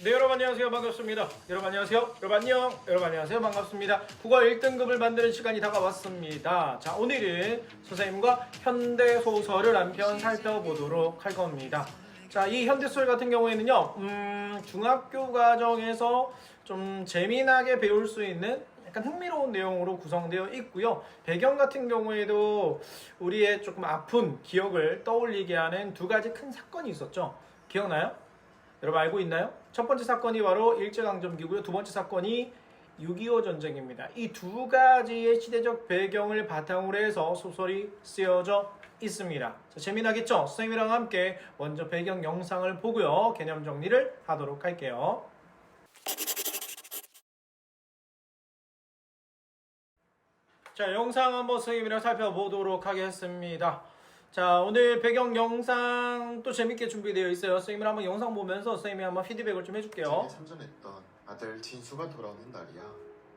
네, 여러분 안녕하세요. 반갑습니다. 여러분 안녕하세요. 여러분 안녕. 여러분 안녕하세요. 반갑습니다. 국어 1등급을 만드는 시간이 다가왔습니다. 자, 오늘은 선생님과 현대소설을 한 편 살펴보도록 할 겁니다. 자, 이 현대소설 같은 경우에는요, 중학교 과정에서 좀 재미나게 배울 수 있는 약간 흥미로운 내용으로 구성되어 있고요. 배경 같은 경우에도 우리의 조금 아픈 기억을 떠올리게 하는 두 가지 큰 사건이 있었죠. 기억나요? 여러분 알고 있나요? 첫 번째 사건이 바로 일제강점기고요. 두 번째 사건이 6.25 전쟁입니다. 이 두 가지의 시대적 배경을 바탕으로 해서 소설이 쓰여져 있습니다. 자, 재미나겠죠? 선생님이랑 함께 먼저 배경 영상을 보고요. 개념 정리를 하도록 할게요. 자, 영상 한번 선생님이랑 살펴보도록 하겠습니다. 자, 오늘 배경 영상 또 재밌게 준비되어 있어요. 선생님이랑 한번 영상 보면서 선생님이 한번 피드백을 좀 해줄게요. 참전했던 아들 진수가 돌아오는 날이야.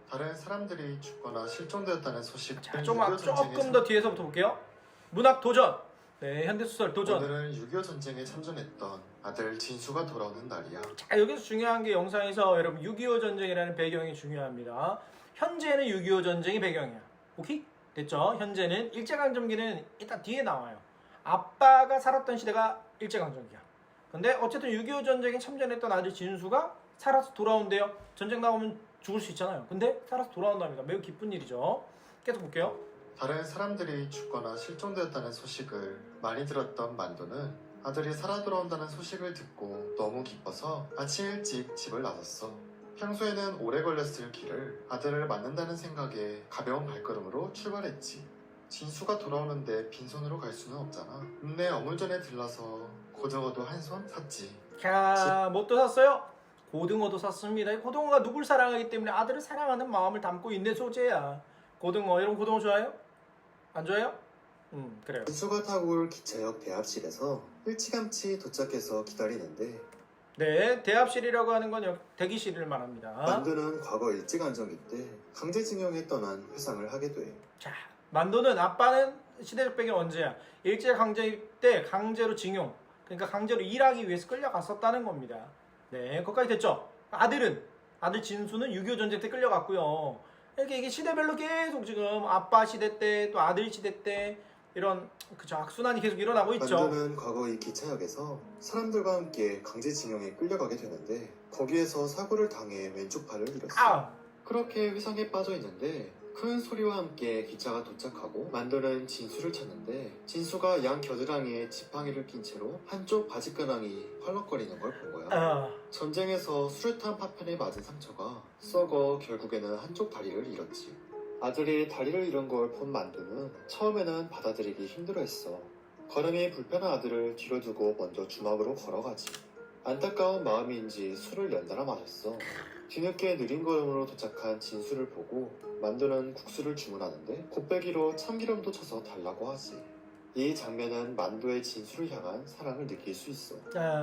다른 사람들이 죽거나 실종되었다는 소식. 자, 조금 더 뒤에서부터 볼게요. 문학 도전. 네, 현대소설 도전. 오늘은 6.25 전쟁에 참전했던 아들 진수가 돌아오는 날이야. 자, 여기서 중요한 게 영상에서 여러분 6.25 전쟁이라는 배경이 중요합니다. 현재는 6.25 전쟁이 배경이야. 오케이? 됐죠? 현재는 일제강점기는 일단 뒤에 나와요. 아빠가 살았던 시대가 일제강점기야. 근데 어쨌든 6.25 전쟁에 참전했던 아들 진수가 살아서 돌아온대요. 전쟁 나오면 죽을 수 있잖아요. 근데 살아서 돌아온답니다. 매우 기쁜 일이죠. 계속 볼게요. 다른 사람들이 죽거나 실종되었다는 소식을 많이 들었던 만도는 아들이 살아 돌아온다는 소식을 듣고 너무 기뻐서 아침 일찍 집을 나섰어. 평소에는 오래 걸렸을 길을 아들을 만난다는 생각에 가벼운 발걸음으로 출발했지. 진수가 돌아오는데 빈손으로 갈 수는 없잖아. 읍내 어물전에 들러서 고등어도 한 손 샀지. 자, 뭣도 샀어요? 고등어도 샀습니다. 이 고등어가 누굴 사랑하기 때문에 아들을 사랑하는 마음을 담고 있는 소재야. 고등어, 여러분 고등어 좋아해요? 안 좋아해요? 그래요. 진수가 타고 올 기차역 대합실에서 일찌감치 도착해서 기다리는데, 네, 대합실이라고 하는 건 대기실을 말합니다. 만두는 과거 일제강점기 때 강제징용에 떠난 회상을 하게 돼. 자, 만도는 아빠는 시대적 배경이 언제야? 일제강점기 때 강제로 징용, 그러니까 강제로 일하기 위해서 끌려갔었다는 겁니다. 네, 거기까지 됐죠? 아들 진수는 6.25 전쟁 때 끌려갔고요. 이렇게 이게 시대별로 계속 지금 아빠 시대 때 또 아들 시대 때 이런 그죠 악순환이 계속 일어나고 있죠. 만두는 과거 이 기차역에서 사람들과 함께 강제징용에 끌려가게 되는데, 거기에서 사고를 당해 왼쪽 팔을 잃었어. 그렇게 회상에 빠져 있는데 큰 소리와 함께 기차가 도착하고 만두는 진수를 찾는데, 진수가 양 겨드랑이에 지팡이를 낀 채로 한쪽 바지가랑이 펄럭거리는 걸 본 거야. 전쟁에서 수류탄 파편에 맞은 상처가 썩어 결국에는 한쪽 다리를 잃었지. 아들이 다리를 잃은 걸 본 만두는 처음에는 받아들이기 힘들어했어. 걸음이 불편한 아들을 뒤로 두고 먼저 주막으로 걸어가지. 안타까운 마음인지 술을 연달아 마셨어. 뒤늦게 느린 걸음으로 도착한 진수를 보고 만두는 국수를 주문하는데 곱빼기로 참기름도 쳐서 달라고 하지. 이 장면은 만두의 진수를 향한 사랑을 느낄 수 있어.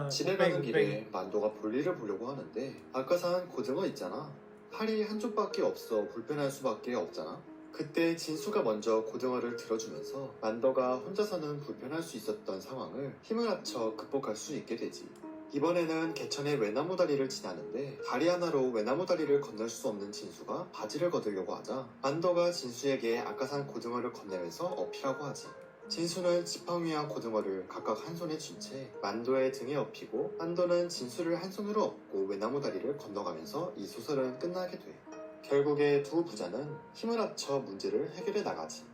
집에 가는 길에 만두가 볼일을 보려고 하는데, 아까 산 고등어 있잖아. 팔이 한쪽밖에 없어 불편할 수밖에 없잖아. 그때 진수가 먼저 고등어를 들어주면서 만도가 혼자서는 불편할 수 있었던 상황을 힘을 합쳐 극복할 수 있게 되지. 이번에는 개천의 외나무 다리를 지나는데 다리 하나로 외나무 다리를 건널 수 없는 진수가 바지를 걷으려고 하자 만도가 진수에게 아까 산 고등어를 건네면서 어필하고 하지. 진수는 지팡이와 고등어를 각각 한 손에 쥔 채 만도의 등에 업히고, 만도는 진수를 한 손으로 업고 외나무 다리를 건너가면서 이 소설은 끝나게 돼. 결국에 두 부자는 힘을 합쳐 문제를 해결해 나가지.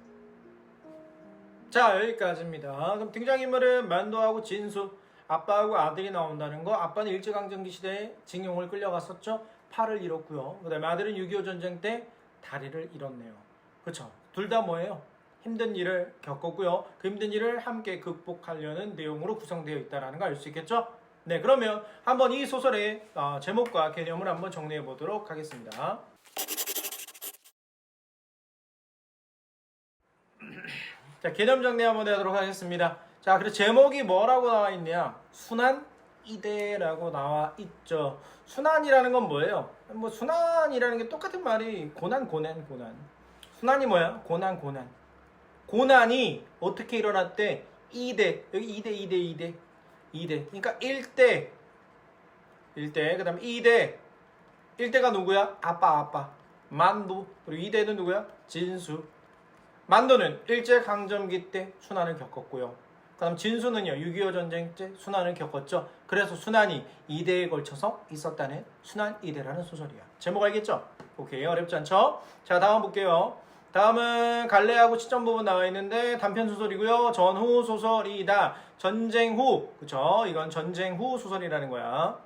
자, 여기까지입니다. 그럼 등장인물은 만도하고 진수, 아빠하고 아들이 나온다는 거. 아빠는 일제강점기 시대에 징용을 끌려갔었죠. 팔을 잃었고요. 그 다음에 아들은 6.25 전쟁 때 다리를 잃었네요. 그렇죠. 둘 다 뭐예요? 힘든 일을 겪었고요. 그 힘든 일을 함께 극복하려는 내용으로 구성되어 있다는 걸 알 수 있겠죠? 네, 그러면 한번 이 소설의 제목과 개념을 한번 정리해 보도록 하겠습니다. 자, 개념 정리 한번 하도록 하겠습니다. 자, 그래서 제목이 뭐라고 나와 있냐? 순환 이대라고 나와 있죠. 순환이라는 건 뭐예요? 뭐 순환이라는 게 똑같은 말이 고난. 순환이 뭐야? 고난. 고난이 어떻게 일어났대? 2대. 여기 2대. 그러니까 1대, 1대. 그 다음 2대. 1대가 누구야? 아빠. 만도. 그리고 2대는 누구야? 진수. 만도는 일제강점기 때 순환을 겪었고요. 그 다음 진수는요, 6.25 전쟁 때 순환을 겪었죠. 그래서 순환이 2대에 걸쳐서 있었다는 순환 2대라는 소설이야. 제목 알겠죠? 오케이, 어렵지 않죠? 자, 다음 볼게요. 다음은 갈래하고 시점 부분 나와 있는데 단편 소설이고요. 전후 소설이다. 전쟁 후. 그쵸? 이건 전쟁 후 소설이라는 거야.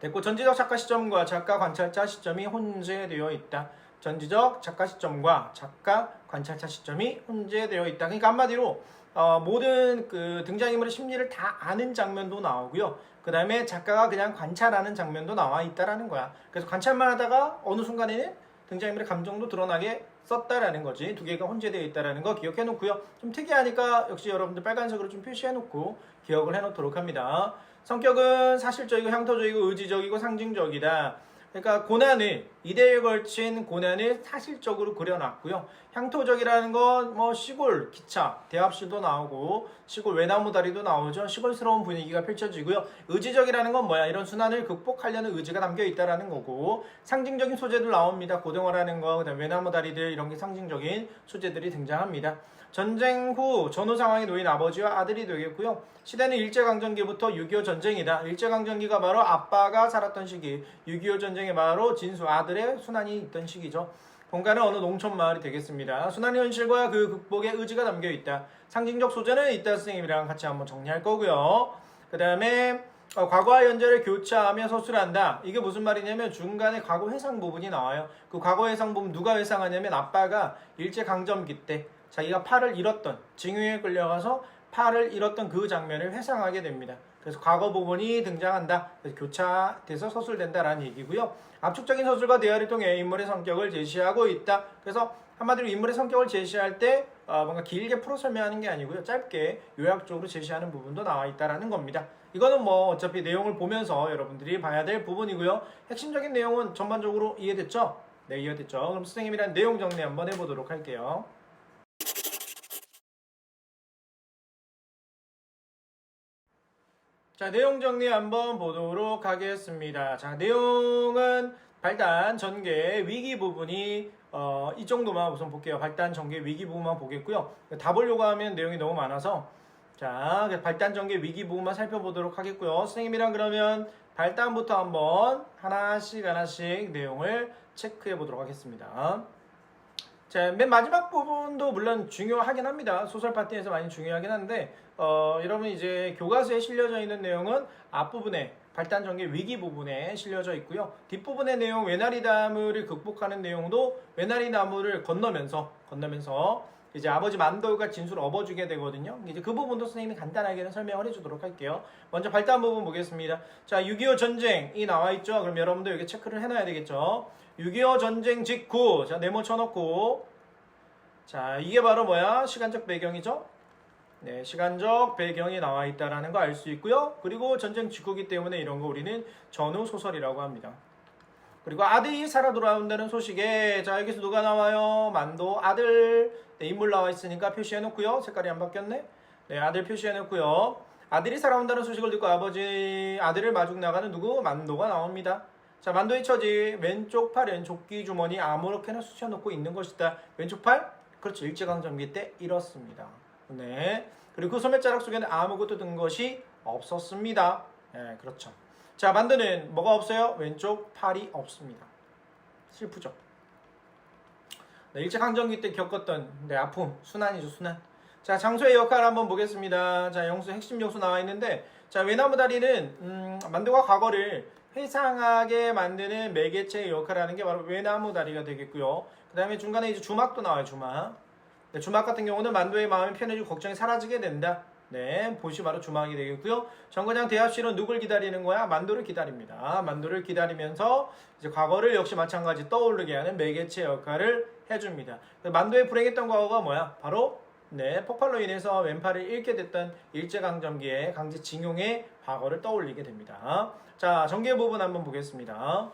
됐고, 전지적 작가 시점과 작가 관찰자 시점이 혼재되어 있다. 전지적 작가 시점과 작가 관찰자 시점이 혼재되어 있다. 그러니까 한마디로 모든 그 등장인물의 심리를 다 아는 장면도 나오고요. 그 다음에 작가가 그냥 관찰하는 장면도 나와 있다라는 거야. 그래서 관찰만 하다가 어느 순간에는 등장인물의 감정도 드러나게 썼다라는 거지. 두 개가 혼재되어 있다라는 거 기억해 놓고요. 좀 특이하니까 역시 여러분들 빨간색으로 좀 표시해 놓고 기억을 해 놓도록 합니다. 성격은 사실적이고 향토적이고 의지적이고 상징적이다. 그러니까 고난을, 이대에 걸친 고난을 사실적으로 그려놨고요. 향토적이라는 건 뭐 시골 기차, 대합실도 나오고 시골 외나무 다리도 나오죠. 시골스러운 분위기가 펼쳐지고요. 의지적이라는 건 뭐야? 이런 순환을 극복하려는 의지가 담겨 있다라는 거고, 상징적인 소재들 나옵니다. 고등어라는 거, 그다음 외나무 다리들, 이런 게 상징적인 소재들이 등장합니다. 전쟁 후 전후 상황에 놓인 아버지와 아들이 되겠고요. 시대는 일제강점기부터 6.25 전쟁이다. 일제강점기가 바로 아빠가 살았던 시기, 6.25 전쟁이 바로 진수 아들의 순환이 있던 시기죠. 본가는 어느 농촌 마을이 되겠습니다. 순환의 현실과 그 극복의 의지가 담겨 있다. 상징적 소재는 이따 선생님이랑 같이 한번 정리할 거고요. 그 다음에 과거와 현재를 교차하며 서술한다. 이게 무슨 말이냐면 중간에 과거 회상 부분이 나와요. 그 과거 회상 부분 누가 회상하냐면 아빠가 일제강점기 때 자기가 팔을 잃었던, 징용에 끌려가서 팔을 잃었던 그 장면을 회상하게 됩니다. 그래서 과거 부분이 등장한다. 그래서 교차돼서 서술된다라는 얘기고요. 압축적인 서술과 대화를 통해 인물의 성격을 제시하고 있다. 그래서 한마디로 인물의 성격을 제시할 때 뭔가 길게 풀어 설명하는 게 아니고요. 짧게 요약적으로 제시하는 부분도 나와 있다라는 겁니다. 이거는 뭐 어차피 내용을 보면서 여러분들이 봐야 될 부분이고요. 핵심적인 내용은 전반적으로 이해됐죠? 네, 이해됐죠? 그럼 선생님이랑 내용 정리 한번 해보도록 할게요. 자, 내용 정리 한번 보도록 하겠습니다. 자, 내용은 발단, 전개, 위기 부분이 이 정도만 우선 볼게요. 발단, 전개, 위기 부분만 보겠고요. 다 보려고 하면 내용이 너무 많아서 자, 발단, 전개, 위기 부분만 살펴보도록 하겠고요. 선생님이랑 그러면 발단부터 한번 하나씩 내용을 체크해 보도록 하겠습니다. 자, 맨 마지막 부분도 물론 중요하긴 합니다. 소설 파트에서 많이 중요하긴 한데 여러분 이제 교과서에 실려져 있는 내용은 앞부분에 발단 전개 위기 부분에 실려져 있고요. 뒷부분의 내용 외나리 나무를 극복하는 내용도 외나리 나무를 건너면서 이제 아버지 만도가 진수를 업어주게 되거든요. 이제 그 부분도 선생님이 간단하게는 설명을 해주도록 할게요. 먼저 발단 부분 보겠습니다. 자, 6.25 전쟁이 나와 있죠. 그럼 여러분들 여기 체크를 해놔야 되겠죠. 6.25 전쟁 직후, 자, 네모 쳐놓고, 자, 이게 바로 뭐야? 시간적 배경이죠? 네, 시간적 배경이 나와 있다라는 거 알 수 있고요. 그리고 전쟁 직후기 때문에 이런 거 우리는 전후 소설이라고 합니다. 그리고 아들이 살아 돌아온다는 소식에, 자, 여기서 누가 나와요? 만도 아들, 네, 인물 나와 있으니까 표시해 놓고요. 색깔이 안 바뀌었네? 네, 아들 표시해 놓고요. 아들이 살아온다는 소식을 듣고 아들을 마중 나가는 누구? 만도가 나옵니다. 자, 만도의 처지, 왼쪽 팔은 조끼 주머니 아무렇게나 쑤셔놓고 있는 것이다. 왼쪽 팔? 그렇죠. 일제강점기 때 잃었습니다. 네. 그리고 그 소매자락 속에는 아무것도 든 것이 없었습니다. 네, 그렇죠. 자, 만도는 뭐가 없어요? 왼쪽 팔이 없습니다. 슬프죠. 네, 일제강점기 때 겪었던 아픔, 순환이죠, 순환. 자, 장소의 역할 한번 보겠습니다. 자, 영수 핵심 요소 나와 있는데, 자, 외나무 다리는 만도가 과거를 회상하게 만드는 매개체의 역할을 하는 게 바로 외나무 다리가 되겠고요. 그 다음에 중간에 이제 주막도 나와요, 주막. 네, 주막 같은 경우는 만도의 마음이 편해지고 걱정이 사라지게 된다. 네, 보시 바로 주막이 되겠고요. 정거장 대합실은 누굴 기다리는 거야? 만도를 기다립니다. 만도를 기다리면서 이제 과거를 역시 마찬가지 떠오르게 하는 매개체 역할을 해줍니다. 만도의 불행했던 과거가 뭐야? 바로 폭발로 인해서 왼팔을 잃게 됐던 일제강점기의 강제징용의 과거를 떠올리게 됩니다. 자, 전개 부분 한번 보겠습니다.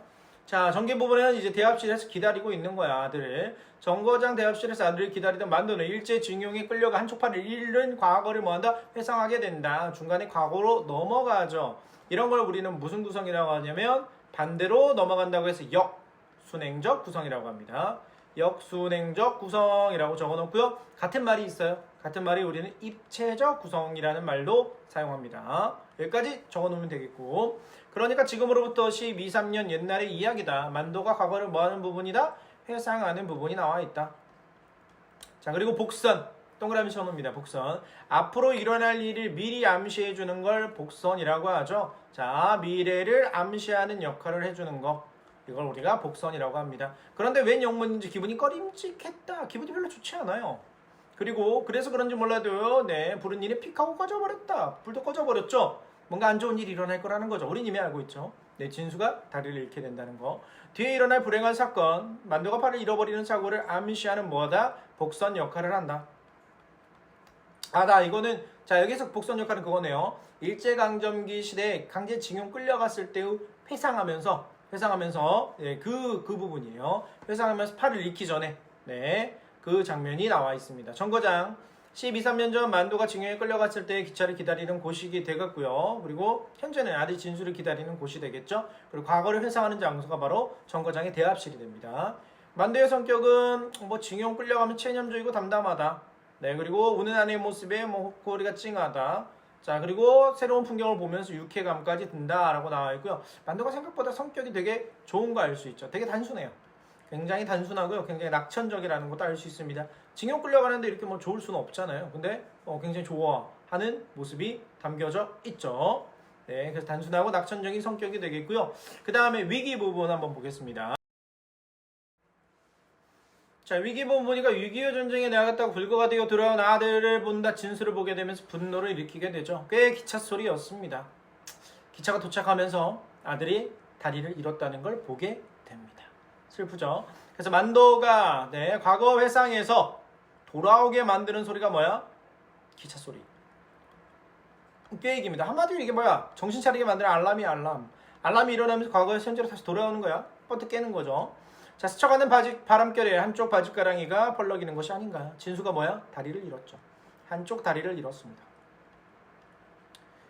자, 전개 부분은 이제 대합실에서 기다리고 있는 거야, 아들을. 정거장 대합실에서 아들을 기다리던 만도는 일제 징용에 끌려가 한쪽 팔을 잃은 과거를 뭐한다? 회상하게 된다. 중간에 과거로 넘어가죠. 이런 걸 우리는 무슨 구성이라고 하냐면 반대로 넘어간다고 해서 역순행적 구성이라고 합니다. 역순행적 구성이라고 적어놓고요. 같은 말이 있어요. 같은 말이 우리는 입체적 구성이라는 말도 사용합니다. 여기까지 적어놓으면 되겠고, 그러니까 지금으로부터 12, 3년 옛날의 이야기다. 만도가 과거를 뭐하는 부분이다? 회상하는 부분이 나와 있다. 자, 그리고 복선. 동그라미 쳐놓습니다. 복선. 앞으로 일어날 일을 미리 암시해주는 걸 복선이라고 하죠. 자, 미래를 암시하는 역할을 해주는 거. 이걸 우리가 복선이라고 합니다. 그런데 웬 영문인지 기분이 꺼림칙했다. 기분이 별로 좋지 않아요. 그리고 그래서 그런지 몰라도요. 네, 부른 일이 픽 하고 꺼져버렸다. 불도 꺼져버렸죠. 뭔가 안 좋은 일이 일어날 거라는 거죠. 우린 이미 알고 있죠. 네, 진수가 다리를 잃게 된다는 거. 뒤에 일어날 불행한 사건, 만도가 팔을 잃어버리는 사고를 암시하는 뭐다? 복선 역할을 한다. 이거는, 자, 여기서 복선 역할은 그거네요. 일제강점기 시대에 강제징용 끌려갔을 때의 회상하면서 예, 그 부분이에요. 회상하면서 팔을 잃기 전에, 네, 그 장면이 나와 있습니다. 정거장 12, 3년 전 만도가 징용에 끌려갔을 때 기차를 기다리는 곳이 되겠고요. 그리고 현재는 아들 진수를 기다리는 곳이 되겠죠. 그리고 과거를 회상하는 장소가 바로 정거장의 대합실이 됩니다. 만도의 성격은 뭐 징용 끌려가면 체념적이고 담담하다. 네, 그리고 우는 아내의 모습에 뭐 콧구리가 찡하다. 자, 그리고 새로운 풍경을 보면서 유쾌감까지 든다라고 나와 있고요. 만도가 생각보다 성격이 되게 좋은 거 알 수 있죠. 되게 단순해요. 굉장히 단순하고요. 굉장히 낙천적이라는 것도 알 수 있습니다. 징용 끌려가는데 이렇게 뭐 좋을 수는 없잖아요. 근데 굉장히 좋아하는 모습이 담겨져 있죠. 네, 그래서 단순하고 낙천적인 성격이 되겠고요. 그 다음에 위기 부분 한번 보겠습니다. 자, 위기 부분 보니까 6.25 전쟁에 나갔다가 불거가 되어 돌아온 아들을 본다. 진수를 보게 되면서 분노를 일으키게 되죠. 꽤 기차 소리였습니다. 기차가 도착하면서 아들이 다리를 잃었다는 걸 보게 됩니다. 슬프죠. 그래서 만도가 과거 회상에서 돌아오게 만드는 소리가 뭐야? 기차 소리. 꾀익입니다. 한마디로 이게 뭐야? 정신 차리게 만드는 알람이 알람. 알람이 일어나면서 과거에서 현재로 다시 돌아오는 거야. 번뜩 깨는 거죠. 자, 스쳐가는 바람결에 한쪽 바짓가랑이가 펄럭이는 것이 아닌가. 진수가 뭐야? 다리를 잃었죠. 한쪽 다리를 잃었습니다.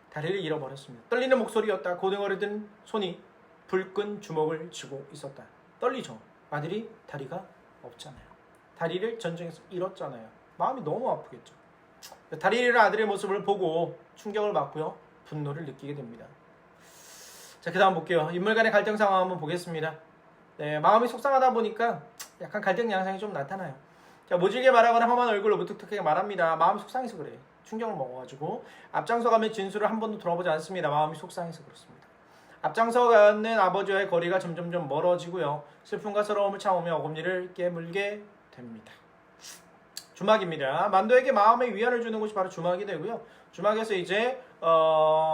다리를 잃어버렸습니다. 떨리는 목소리였다. 고등어를 든 손이 불끈 주먹을 쥐고 있었다. 떨리죠. 아들이 다리가 없잖아요. 다리를 전쟁에서 잃었잖아요. 마음이 너무 아프겠죠. 다리를 잃은 아들의 모습을 보고 충격을 받고요. 분노를 느끼게 됩니다. 자, 그 다음 볼게요. 인물 간의 갈등 상황 한번 보겠습니다. 네, 마음이 속상하다 보니까 약간 갈등 양상이 좀 나타나요. 자, 모질게 말하거나 험한 얼굴로 무뚝뚝하게 말합니다. 마음이 속상해서 그래. 충격을 먹어가지고 앞장서 가면 진수를 한 번도 돌아보지 않습니다. 마음이 속상해서 그렇습니다. 앞장서 가는 아버지와의 거리가 점점점 멀어지고요. 슬픔과 서러움을 참으며 어금니를 깨물게 됩니다. 주막입니다. 만도에게 마음의 위안을 주는 곳이 바로 주막이 되고요. 주막에서 이제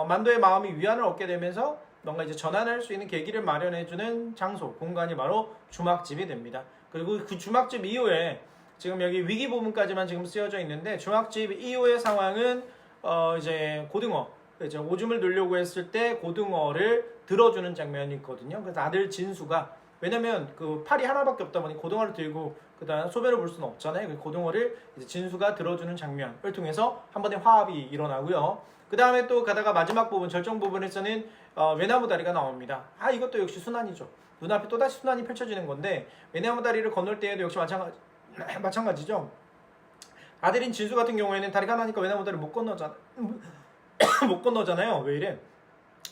만도의 마음이 위안을 얻게 되면서 뭔가 이제 전환할 수 있는 계기를 마련해주는 장소, 공간이 바로 주막집이 됩니다. 그리고 그 주막집 이후에 지금 여기 위기 부분까지만 지금 쓰여져 있는데 주막집 이후의 상황은 이제 고등어, 이제 오줌을 누려고 했을 때 고등어를 들어주는 장면이 있거든요. 그래서 아들 진수가, 왜냐면 그 팔이 하나밖에 없다 보니 고등어를 들고 그다음 소변을 볼 수는 없잖아요. 그래서 고등어를 이제 진수가 들어주는 장면을 통해서 한 번의 화합이 일어나고요. 그 다음에 또 가다가 마지막 부분, 절정 부분에서는 외나무 다리가 나옵니다. 이것도 역시 순환이죠. 눈앞에 또다시 순환이 펼쳐지는 건데, 외나무 다리를 건널 때에도 역시 마찬가지죠. 아들인 진수 같은 경우에는 다리가 하나니까 외나무 다리를 못 건너잖아요. 왜 이래?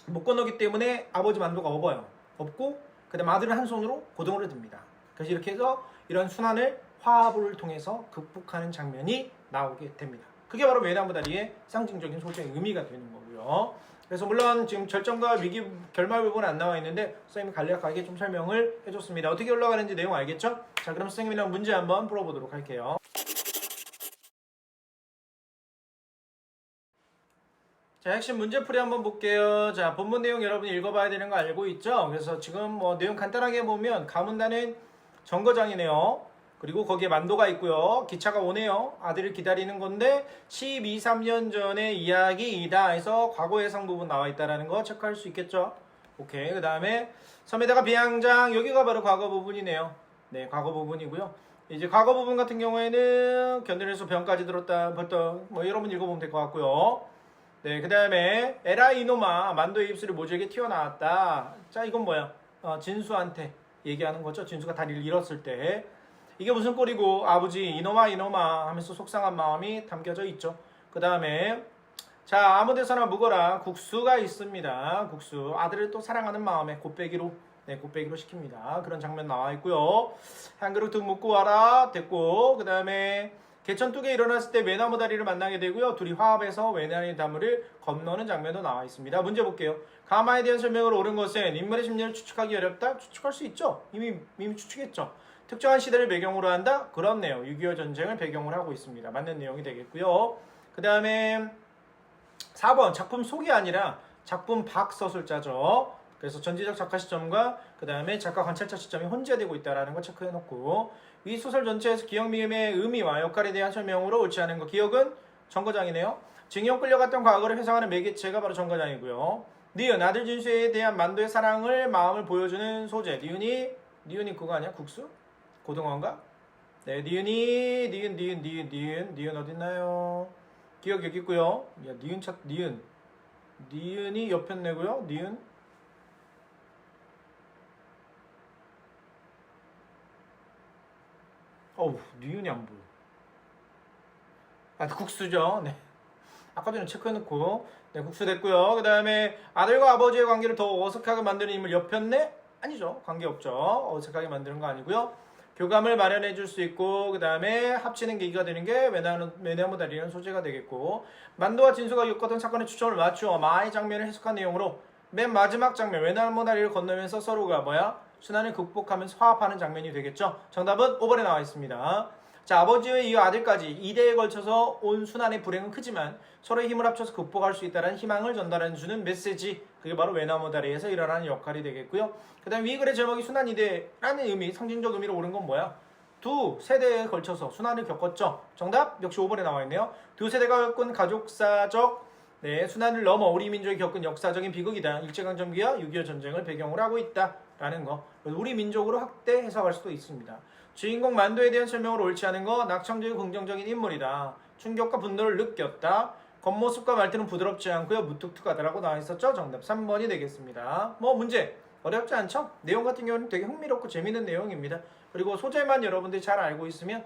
못 건너기 때문에 아버지 만도가 업고, 그 다음 아들은 한 손으로 고등어를 듭니다. 그래서 이렇게 해서 이런 순환을 화합을 통해서 극복하는 장면이 나오게 됩니다. 그게 바로 외나무 다리의 상징적인 소재의 의미가 되는 거고요. 그래서 물론 지금 절정과 위기 결말 부분은 안 나와 있는데 선생님이 간략하게 좀 설명을 해줬습니다. 어떻게 올라가는지 내용 알겠죠? 자, 그럼 선생님이랑 문제 한번 풀어보도록 할게요. 자, 핵심 문제풀이 한번 볼게요. 자, 본문 내용 여러분이 읽어봐야 되는 거 알고 있죠? 그래서 지금 뭐 내용 간단하게 보면 가문단은 정거장이네요. 그리고 거기에 만도가 있고요. 기차가 오네요. 아들을 기다리는 건데 12, 3년 전의 이야기이다 해서 과거 예상 부분 나와 있다는 거 체크할 수 있겠죠? 오케이. 그 다음에 섬에다가 비양장, 여기가 바로 과거 부분이네요. 네, 과거 부분이고요. 이제 과거 부분 같은 경우에는 견뎌내서 병까지 들었다, 벌떡, 뭐 여러분 읽어보면 될 것 같고요. 네, 그 다음에 에라 이노마, 만도의 입술이 모조에게 튀어나왔다. 자, 이건 뭐야? 진수한테 얘기하는 거죠. 진수가 다리를 잃었을 때. 이게 무슨 꼴이고, 아버지 이노마 이노마 하면서 속상한 마음이 담겨져 있죠. 그 다음에 자, 아무 데서나 묵어라. 국수가 있습니다. 국수. 아들을 또 사랑하는 마음에 곱빼기로, 네, 곱빼기로 시킵니다. 그런 장면 나와 있고요. 한 그릇 더 묵고 와라. 됐고, 그 다음에 개천뚝에 일어났을 때 외나무 다리를 만나게 되고요. 둘이 화합해서 외나무 다리를 건너는 장면도 나와 있습니다. 문제 볼게요. 가마에 대한 설명을 옳은 것은 인물의 심리를 추측하기 어렵다? 추측할 수 있죠. 이미 추측했죠. 특정한 시대를 배경으로 한다? 그렇네요. 6.25 전쟁을 배경으로 하고 있습니다. 맞는 내용이 되겠고요. 그 다음에 4번 작품 속이 아니라 작품 밖 서술자죠. 그래서 전지적 작가 시점과 그 다음에 작가 관찰자 시점이 혼재되고 있다는 거 체크해놓고 이 소설 전체에서 기억 미음의 의미와 역할에 대한 설명으로 옳지 않은 거. 기억은 정거장이네요. 징용 끌려갔던 과거를 회상하는 매개체가 바로 정거장이고요. 니은 아들 진수에 대한 만도의 사랑을 마음을 보여주는 소재. 니은이 그거 아니야? 국수? 고등어인가? 네, 니은 어딨나요? 기억 여기 있고요. 야, 니은이 옆편 내고요. 니은. 어우, 니은이 안 보여. 아, 국수죠. 네. 아까 전에 체크해놓고, 네, 국수 됐고요. 그 다음에 아들과 아버지의 관계를 더 어색하게 만드는 인물 옆편내? 아니죠. 관계없죠. 어색하게 만드는 거 아니고요. 교감을 마련해 줄 수 있고, 그 다음에 합치는 계기가 되는 게 외나무 다리라는 소재가 되겠고, 만도와 진수가 겪었던 사건의 추천을 맞추어 마의 장면을 해석한 내용으로 맨 마지막 장면 외나무 다리를 건너면서 서로가 순환을 극복하면서 화합하는 장면이 되겠죠. 정답은 5번에 나와 있습니다. 자, 아버지에 이어 아들까지 2대에 걸쳐서 온 순환의 불행은 크지만 서로의 힘을 합쳐서 극복할 수 있다는 희망을 전달해주는 메시지, 그게 바로 외나무 다리에서 일어나는 역할이 되겠고요. 그 다음 위 글의 제목이 순환 2대라는 의미, 상징적 의미로 옳은 건 뭐야? 두 세대에 걸쳐서 순환을 겪었죠. 정답 역시 5번에 나와 있네요. 두 세대가 겪은 가족사적 순환을 넘어 우리 민족이 겪은 역사적인 비극이다. 일제강점기와 6.25 전쟁을 배경으로 하고 있다라는 거. 우리 민족으로 확대 해석할 수도 있습니다. 주인공 만도에 대한 설명을 옳지 않은 거. 낙천적이고 긍정적인 인물이다. 충격과 분노를 느꼈다. 겉모습과 말투는 부드럽지 않고요. 무뚝뚝하다라고 나와 있었죠. 정답 3번이 되겠습니다. 문제 어렵지 않죠? 내용 같은 경우는 되게 흥미롭고 재밌는 내용입니다. 그리고 소재만 여러분들이 잘 알고 있으면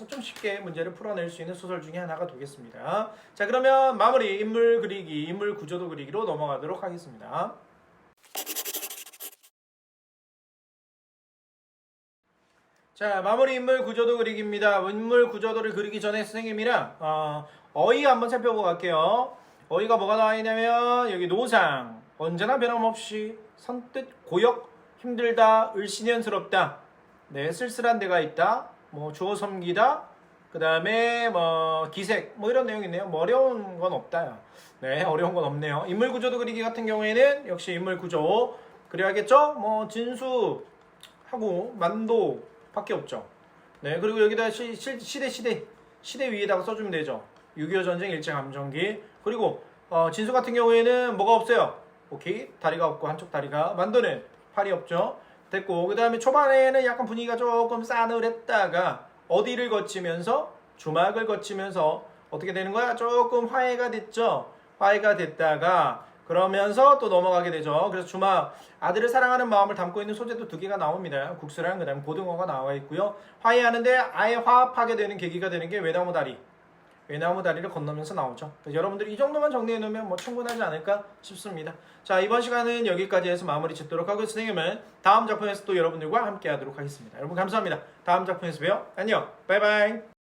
좀 쉽게 문제를 풀어낼 수 있는 소설 중에 하나가 되겠습니다. 자, 그러면 마무리 인물 그리기, 인물 구조도 그리기로 넘어가도록 하겠습니다. 자, 마무리 인물 구조도 그리기입니다. 인물 구조도를 그리기 전에 선생님이랑 어휘 한번 살펴보고 갈게요. 어휘가 뭐가 나와 있냐면 여기 노상, 언제나 변함없이, 선뜻, 고역, 힘들다, 을씨년스럽다, 네, 쓸쓸한 데가 있다, 주어 섬기다, 그 다음에 기색, 이런 내용이 있네요. 어려운 건 없다. 네, 어려운 건 없네요. 인물 구조도 그리기 같은 경우에는 역시 인물 구조 그려야겠죠? 진수하고 만도 밖에 없죠. 네, 그리고 여기다 시대 위에다가 써주면 되죠. 6.25 전쟁 일제감정기. 그리고 진수 같은 경우에는 뭐가 없어요. 오케이, 다리가 없고 한쪽 다리가. 만도는 팔이 없죠. 됐고, 그 다음에 초반에는 약간 분위기가 조금 싸늘했다가 어디를 거치면서 주막을 거치면서 어떻게 되는 거야? 조금 화해가 됐죠. 화해가 됐다가 그러면서 또 넘어가게 되죠. 그래서 주막, 아들을 사랑하는 마음을 담고 있는 소재도 두 개가 나옵니다. 국수랑 그 다음에 고등어가 나와 있고요. 화해하는데 아예 화합하게 되는 계기가 되는 게 외나무 다리를 건너면서 나오죠. 그래서 여러분들이 이 정도만 정리해 놓으면 충분하지 않을까 싶습니다. 자, 이번 시간은 여기까지 해서 마무리 짓도록 하고, 선생님은 다음 작품에서 또 여러분들과 함께 하도록 하겠습니다. 여러분 감사합니다. 다음 작품에서 봬요. 안녕. 바이바이.